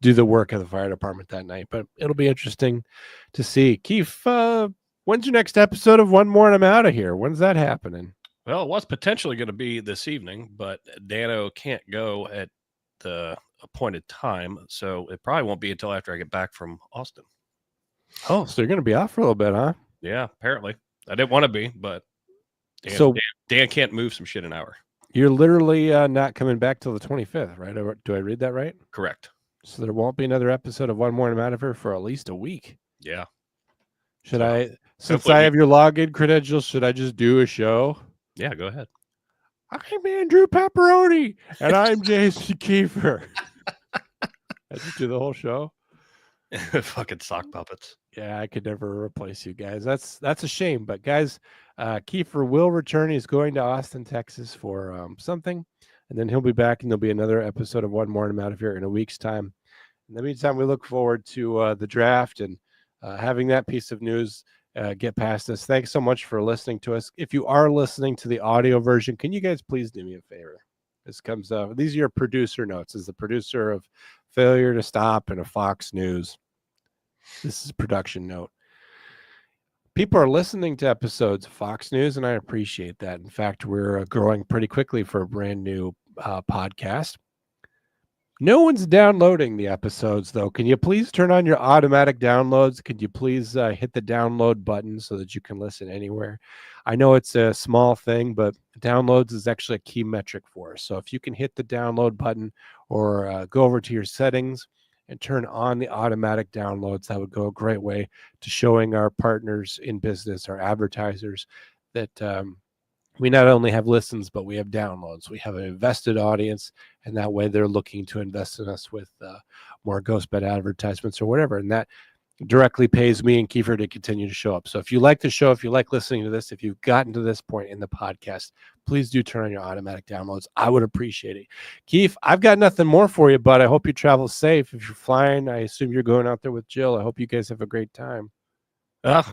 the work of the fire department that night. But it'll be interesting to see. Keith, when's your next episode of One More and I'm Out of Here? When's that happening? Well, it was potentially going to be this evening, but Dano can't go at the appointed time, so it probably won't be until after I get back from Austin. Oh, so you're going to be off for a little bit, huh? Yeah, apparently. I didn't want to be, but Dan can't move some shit an hour. You're literally not coming back till the 25th, right? Do I read that right? Correct. So there won't be another episode of One More and I'm Out of Here for at least a week. Yeah. Since I have your login credentials, should I just do a show? Yeah, go ahead. I'm Andrew Pepperoni, and I'm Jason Kiefer. I just do the whole show. Fucking sock puppets. Yeah, I could never replace you guys. That's a shame. But guys, Kiefer will return. He's going to Austin, Texas for something, and then he'll be back, and there'll be another episode of One More and I'm Out of Here in a week's time. In the meantime, we look forward to the draft and having that piece of news get past us. Thanks so much for listening to us. If you are listening to the audio version, can you guys please do me a favor? This comes up. These are your producer notes. As the producer of Failure to Stop and a Fox News, this is a production note. People are listening to episodes of Fox News, and I appreciate that. In fact, we're growing pretty quickly for a brand new podcast. No one's downloading the episodes, though. Can you please turn on your automatic downloads? Could you please hit the download button so that you can listen anywhere? I know it's a small thing, but downloads is actually a key metric for us. So if you can hit the download button or go over to your settings and turn on the automatic downloads, that would go a great way to showing our partners in business, our advertisers, that we not only have listens, but we have downloads. We have an invested audience, and that way they're looking to invest in us with more ghost bed advertisements or whatever. And that directly pays me and Kiefer to continue to show up. So if you like the show, if you like listening to this, if you've gotten to this point in the podcast, please do turn on your automatic downloads. I would appreciate it. Keith, I've got nothing more for you, but I hope you travel safe. If you're flying, I assume you're going out there with Jill. I hope you guys have a great time.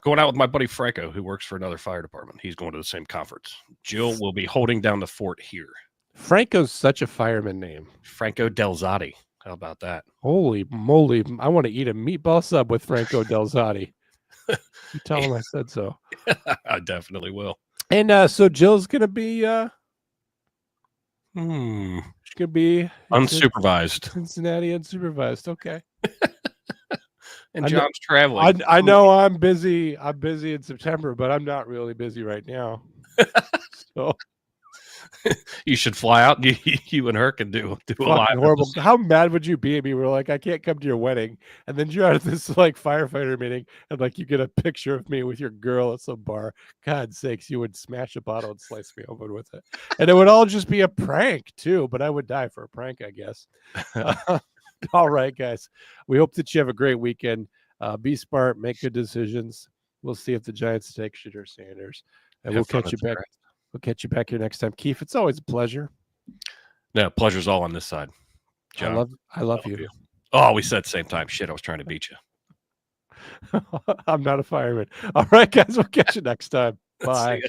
Going out with my buddy Franco, who works for another fire department. He's going to the same conference. Jill will be holding down the fort here. Franco's such a fireman name. Franco Delzotti. How about that? Holy moly. I want to eat a meatball sub with Franco Delzotti. You tell him I said so. I definitely will. And so Jill's going to be... She's going to be... Unsupervised. Cincinnati unsupervised. Okay. And John's traveling. I know I'm busy. I'm busy in September, but I'm not really busy right now. So you should fly out. You and her can do a live. Horrible. How mad would you be at me? We're like, I can't come to your wedding, and then you're at this like firefighter meeting, and like you get a picture of me with your girl at some bar. God's sakes, you would smash a bottle and slice me open with it, and it would all just be a prank too. But I would die for a prank, I guess. All right, guys. We hope that you have a great weekend. Be smart, make good decisions. We'll see if the Giants take Shedeur Sanders, and we'll catch you back. We'll catch you back here next time. Keith, it's always a pleasure. No, pleasure's all on this side. John, I love you. Oh, we said same time. Shit, I was trying to beat you. I'm not a fireman. All right, guys. We'll catch you next time. Bye.